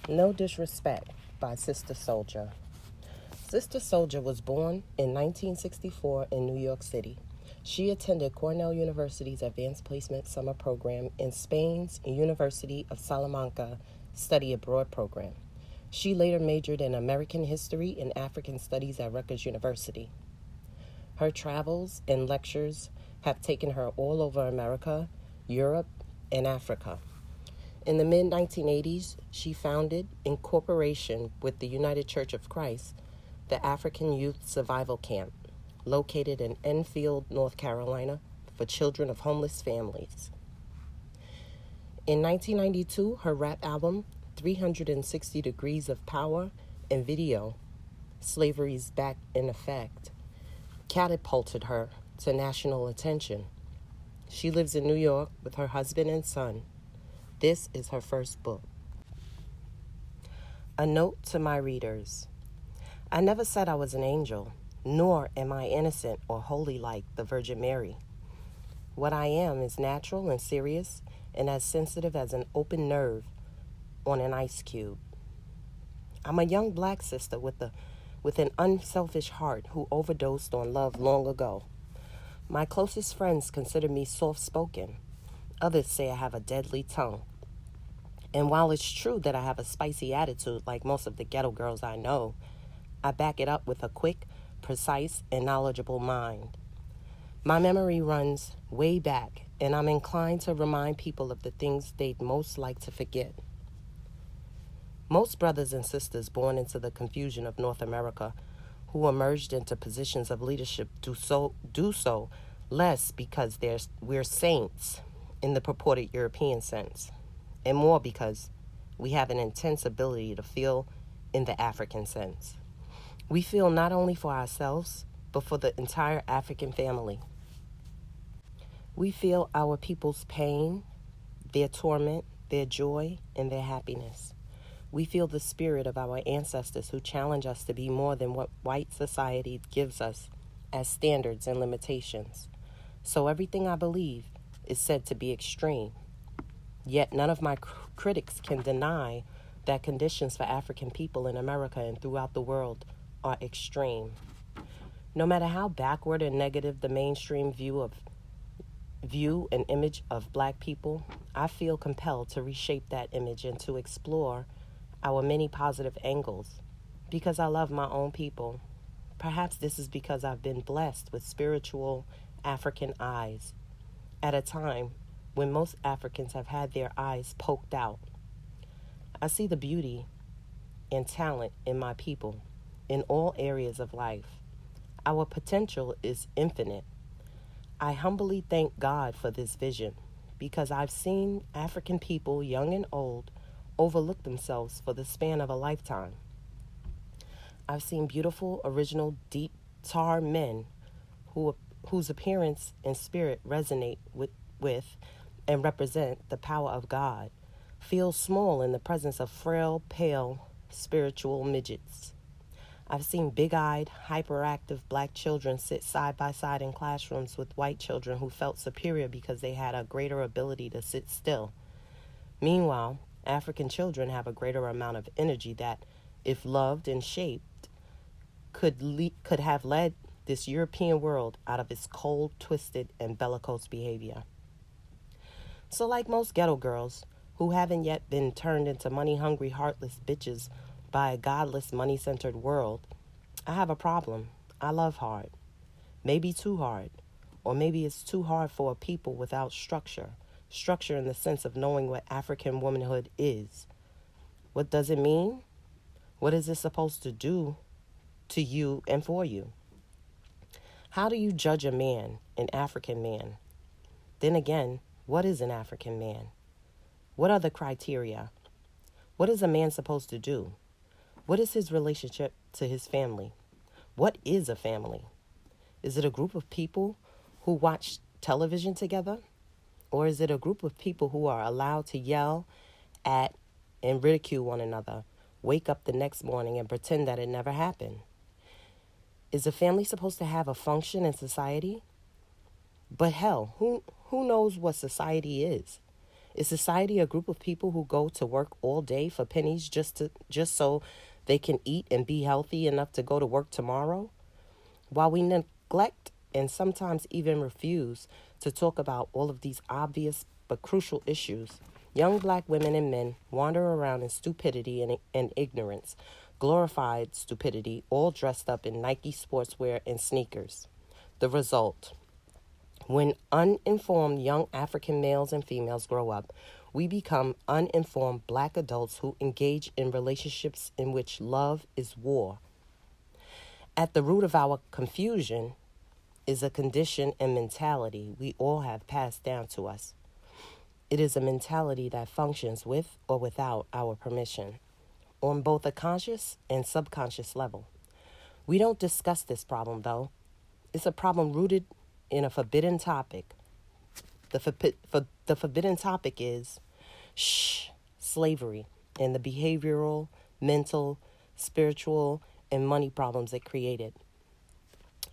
No Disrespect by Sister Souljah. Sister Souljah was born in 1964 in New York City. She attended Cornell University's Advanced Placement Summer Program and Spain's University of Salamanca Study Abroad Program. She later majored in American History and African Studies at Rutgers University. Her travels and lectures have taken her all over America, Europe, and Africa. In the mid-1980s, she founded, in cooperation with the United Church of Christ, the African Youth Survival Camp, located in Enfield, North Carolina, for children of homeless families. In 1992, her rap album, 360 Degrees of Power, and video, Slavery's Back in Effect, catapulted her to national attention. She lives in New York with her husband and son. This is her first book. A note to my readers. I never said I was an angel, nor am I innocent or holy like the Virgin Mary. What I am is natural and serious and as sensitive as an open nerve on an ice cube. I'm a young black sister with an unselfish heart who overdosed on love long ago. My closest friends consider me soft-spoken. Others say I have a deadly tongue. And while it's true that I have a spicy attitude like most of the ghetto girls I know, I back it up with a quick, precise, and knowledgeable mind. My memory runs way back, and I'm inclined to remind people of the things they'd most like to forget. Most brothers and sisters born into the confusion of North America who emerged into positions of leadership do so less because we're saints in the purported European sense, and more because we have an intense ability to feel in the African sense. We feel not only for ourselves, but for the entire African family. We feel our people's pain, their torment, their joy, and their happiness. We feel the spirit of our ancestors who challenge us to be more than what white society gives us as standards and limitations. So everything I believe is said to be extreme. Yet none of my critics can deny that conditions for African people in America and throughout the world are extreme. No matter how backward and negative the mainstream view and image of black people, I feel compelled to reshape that image and to explore our many positive angles because I love my own people. Perhaps this is because I've been blessed with spiritual African eyes at a time when most Africans have had their eyes poked out. I see the beauty and talent in my people in all areas of life. Our potential is infinite. I humbly thank God for this vision because I've seen African people, young and old, overlook themselves for the span of a lifetime. I've seen beautiful, original, deep tar men whose appearance and spirit resonate with and represent the power of God, feel small in the presence of frail, pale, spiritual midgets. I've seen big-eyed, hyperactive black children sit side by side in classrooms with white children who felt superior because they had a greater ability to sit still. Meanwhile, African children have a greater amount of energy that, if loved and shaped, could have led this European world out of its cold, twisted, and bellicose behavior. So like most ghetto girls who haven't yet been turned into money-hungry, heartless bitches by a godless, money-centered world, I have a problem. I love hard. Maybe too hard. Or maybe it's too hard for a people without structure. Structure in the sense of knowing what African womanhood is. What does it mean? What is it supposed to do to you and for you? How do you judge a man, an African man? Then again, what is an African man? What are the criteria? What is a man supposed to do? What is his relationship to his family? What is a family? Is it a group of people who watch television together? Or is it a group of people who are allowed to yell at and ridicule one another, wake up the next morning and pretend that it never happened? Is a family supposed to have a function in society? But hell, who knows what society is? Is society a group of people who go to work all day for pennies just so they can eat and be healthy enough to go to work tomorrow? While we neglect and sometimes even refuse to talk about all of these obvious but crucial issues, young black women and men wander around in stupidity and ignorance, glorified stupidity, all dressed up in Nike sportswear and sneakers. The result: when uninformed young African males and females grow up, we become uninformed black adults who engage in relationships in which love is war. At the root of our confusion is a condition and mentality we all have passed down to us. It is a mentality that functions with or without our permission, on both a conscious and subconscious level. We don't discuss this problem, though. It's a problem rooted in a forbidden topic. The forbidden topic is slavery and the behavioral, mental, spiritual, and money problems it created.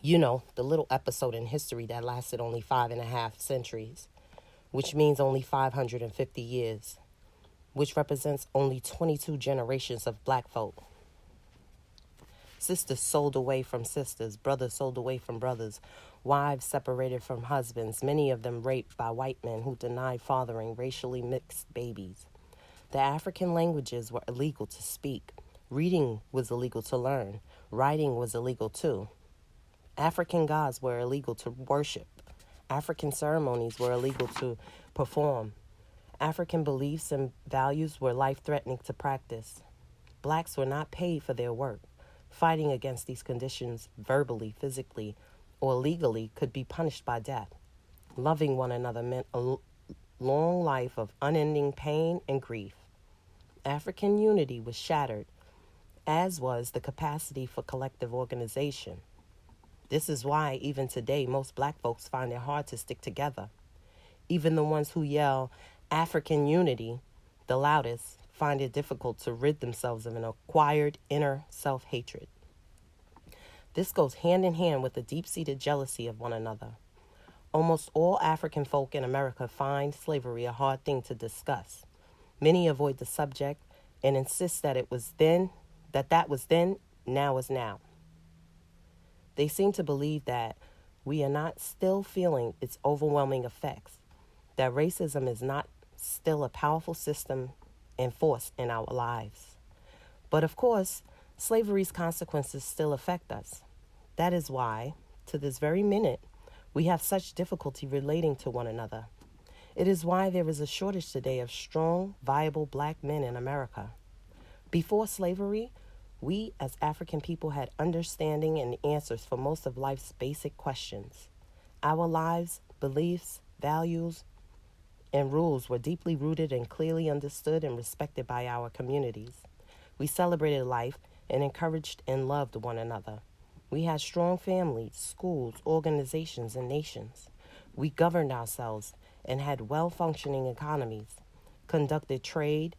You know, the little episode in history that lasted only 5.5 centuries, which means only 550 years, which represents only 22 generations of black folk. Sisters sold away from sisters, brothers sold away from brothers, wives separated from husbands, many of them raped by white men who denied fathering racially mixed babies. The African languages were illegal to speak. Reading was illegal to learn. Writing was illegal too. African gods were illegal to worship. African ceremonies were illegal to perform. African beliefs and values were life-threatening to practice. Blacks were not paid for their work. Fighting against these conditions verbally, physically, or legally could be punished by death. Loving one another meant a long life of unending pain and grief. African unity was shattered, as was the capacity for collective organization. This is why, even today, most black folks find it hard to stick together. Even the ones who yell African unity the loudest find it difficult to rid themselves of an acquired inner self-hatred. This goes hand in hand with a deep-seated jealousy of one another. Almost all African folk in America find slavery a hard thing to discuss. Many avoid the subject and insist that it was then, that was then, now is now. They seem to believe that we are not still feeling its overwhelming effects, that racism is not still a powerful system and force in our lives. But of course, slavery's consequences still affect us. That is why, to this very minute, we have such difficulty relating to one another. It is why there is a shortage today of strong, viable black men in America. Before slavery, we as African people had understanding and answers for most of life's basic questions. Our lives, beliefs, values, and rules were deeply rooted and clearly understood and respected by our communities. We celebrated life and encouraged and loved one another. We had strong families, schools, organizations, and nations. We governed ourselves and had well-functioning economies, conducted trade,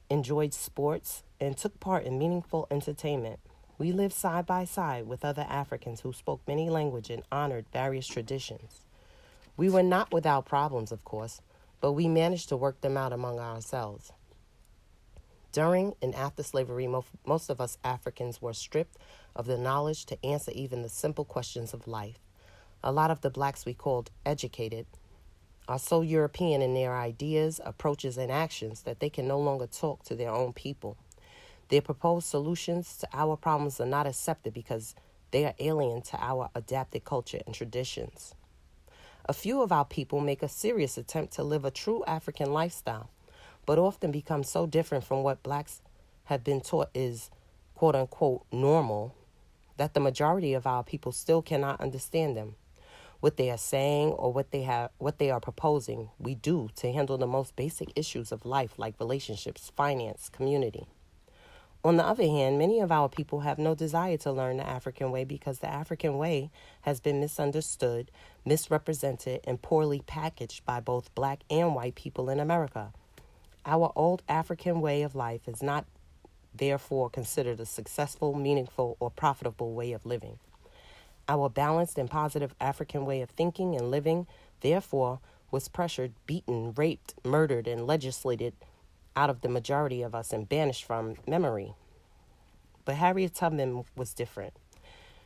enjoyed sports, and took part in meaningful entertainment. We lived side by side with other Africans who spoke many languages and honored various traditions. We were not without problems, of course, but we managed to work them out among ourselves. During and after slavery, most of us Africans were stripped of the knowledge to answer even the simple questions of life. A lot of the blacks we called educated are so European in their ideas, approaches, and actions that they can no longer talk to their own people. Their proposed solutions to our problems are not accepted because they are alien to our adapted culture and traditions. A few of our people make a serious attempt to live a true African lifestyle, but often become so different from what blacks have been taught is quote-unquote normal that the majority of our people still cannot understand them. What they are saying or what they are proposing, we do to handle the most basic issues of life like relationships, finance, community. On the other hand, many of our people have no desire to learn the African way because the African way has been misunderstood, misrepresented, and poorly packaged by both black and white people in America. Our old African way of life is not, therefore, considered a successful, meaningful, or profitable way of living. Our balanced and positive African way of thinking and living, therefore, was pressured, beaten, raped, murdered, and legislated out of the majority of us and banished from memory. But Harriet Tubman was different.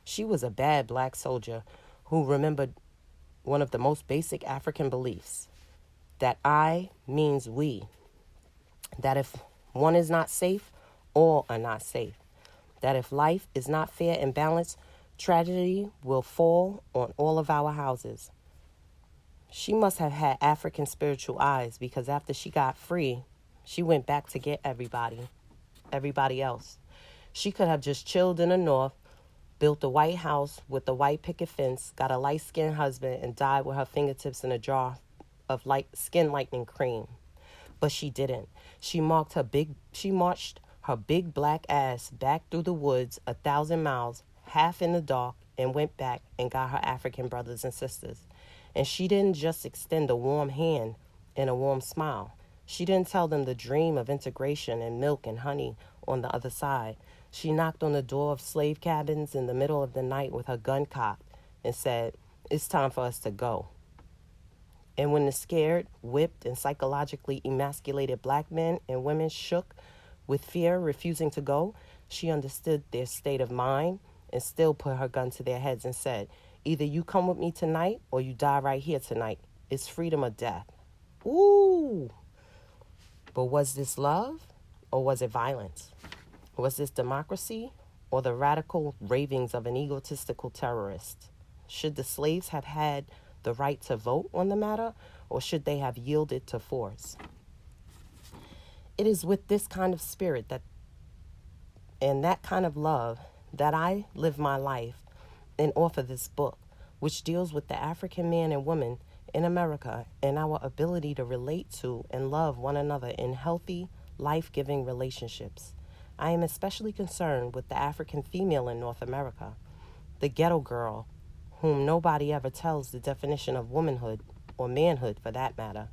She was a bad black soldier who remembered one of the most basic African beliefs, that I means we, that if one is not safe, all are not safe, that if life is not fair and balanced, tragedy will fall on all of our houses. She must have had African spiritual eyes, because after she got free, she went back to get everybody else. She could have just chilled in the North, built a white house with a white picket fence, got a light-skinned husband, and died with her fingertips in a jar of skin lightening cream. But she didn't. She marched her big black ass back through the woods 1,000 miles, half in the dark, and went back and got her African brothers and sisters. And she didn't just extend a warm hand and a warm smile. She didn't tell them the dream of integration and milk and honey on the other side. She knocked on the door of slave cabins in the middle of the night with her gun cocked and said, "It's time for us to go." And when the scared, whipped, and psychologically emasculated black men and women shook with fear, refusing to go, she understood their state of mind and still put her gun to their heads and said, "Either you come with me tonight or you die right here tonight. It's freedom or death." Ooh! But was this love or was it violence? Was this democracy or the radical ravings of an egotistical terrorist? Should the slaves have had the right to vote on the matter, or should they have yielded to force? It is with this kind of spirit and that kind of love that I live my life and offer this book, which deals with the African man and woman in America and our ability to relate to and love one another in healthy, life-giving relationships. I am especially concerned with the African female in North America, the ghetto girl, whom nobody ever tells the definition of womanhood, or manhood for that matter.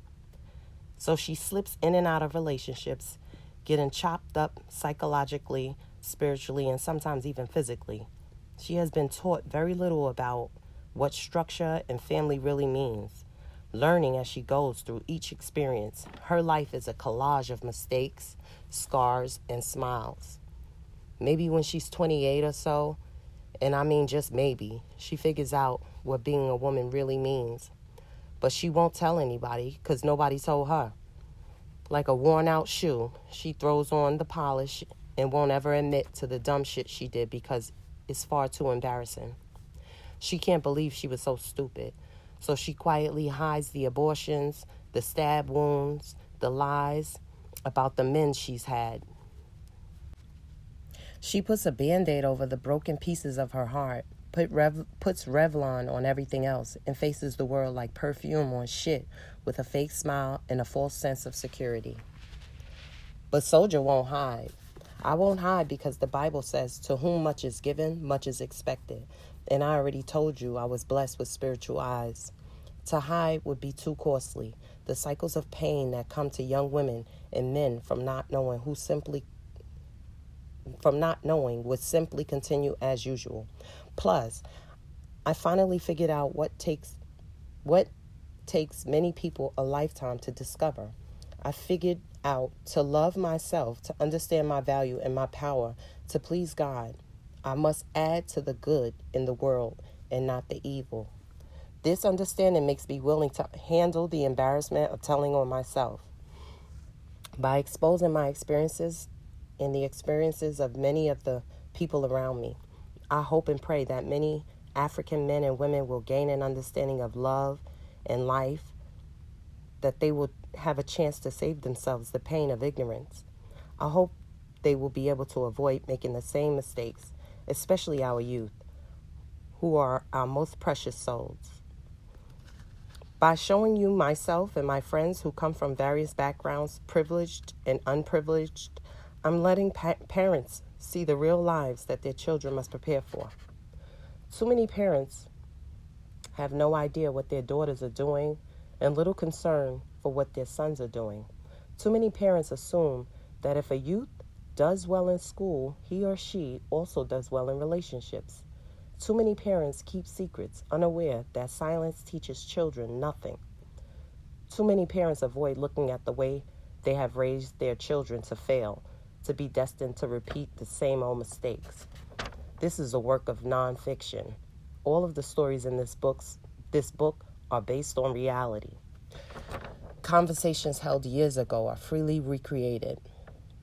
So she slips in and out of relationships, getting chopped up psychologically, spiritually, and sometimes even physically. She has been taught very little about what structure and family really means, learning as she goes through each experience. Her life is a collage of mistakes, scars, and smiles. Maybe when she's 28 or so, and I mean just maybe, she figures out what being a woman really means. But she won't tell anybody because nobody told her. Like a worn-out shoe, she throws on the polish and won't ever admit to the dumb shit she did because it's far too embarrassing. She can't believe she was so stupid. So she quietly hides the abortions, the stab wounds, the lies about the men she's had. She puts a Band-Aid over the broken pieces of her heart, puts Revlon on everything else, and faces the world like perfume on shit with a fake smile and a false sense of security. But Souljah won't hide. I won't hide because the Bible says, "To whom much is given, much is expected." And I already told you I was blessed with spiritual eyes. To hide would be too costly. The cycles of pain that come to young women and men from not knowing would simply continue as usual. Plus, I finally figured out what takes many people a lifetime to discover. I figured out to love myself, to understand my value and my power, to please God. I must add to the good in the world and not the evil. This understanding makes me willing to handle the embarrassment of telling on myself. By exposing my experiences and the experiences of many of the people around me, I hope and pray that many African men and women will gain an understanding of love and life, that they will have a chance to save themselves the pain of ignorance. I hope they will be able to avoid making the same mistakes, especially our youth, who are our most precious souls. By showing you myself and my friends who come from various backgrounds, privileged and unprivileged, I'm letting parents see the real lives that their children must prepare for. Too many parents have no idea what their daughters are doing and little concern for what their sons are doing. Too many parents assume that if a youth does well in school, he or she also does well in relationships. Too many parents keep secrets, unaware that silence teaches children nothing. Too many parents avoid looking at the way they have raised their children to fail, to be destined to repeat the same old mistakes. This is a work of nonfiction. All of the stories in this book are based on reality. Conversations held years ago are freely recreated.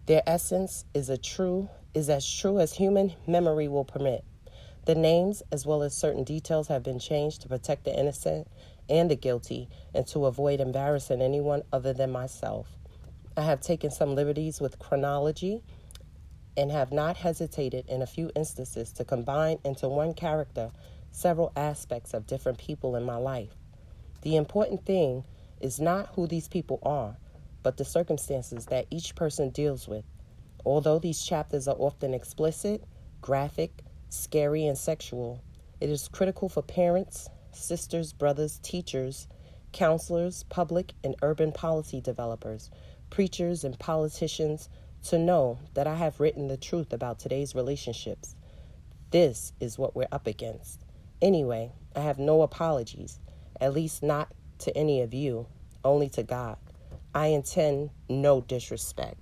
Their essence is as true as human memory will permit. The names, as well as certain details, have been changed to protect the innocent and the guilty and to avoid embarrassing anyone other than myself. I have taken some liberties with chronology and have not hesitated in a few instances to combine into one character several aspects of different people in my life. The important thing is not who these people are, but the circumstances that each person deals with. Although these chapters are often explicit, graphic, scary, and sexual, it is critical for parents, sisters, brothers, teachers, counselors, public and urban policy developers, preachers, and politicians to know that I have written the truth about today's relationships. This is what we're up against. Anyway, I have no apologies, at least not to any of you, only to God. I intend no disrespect.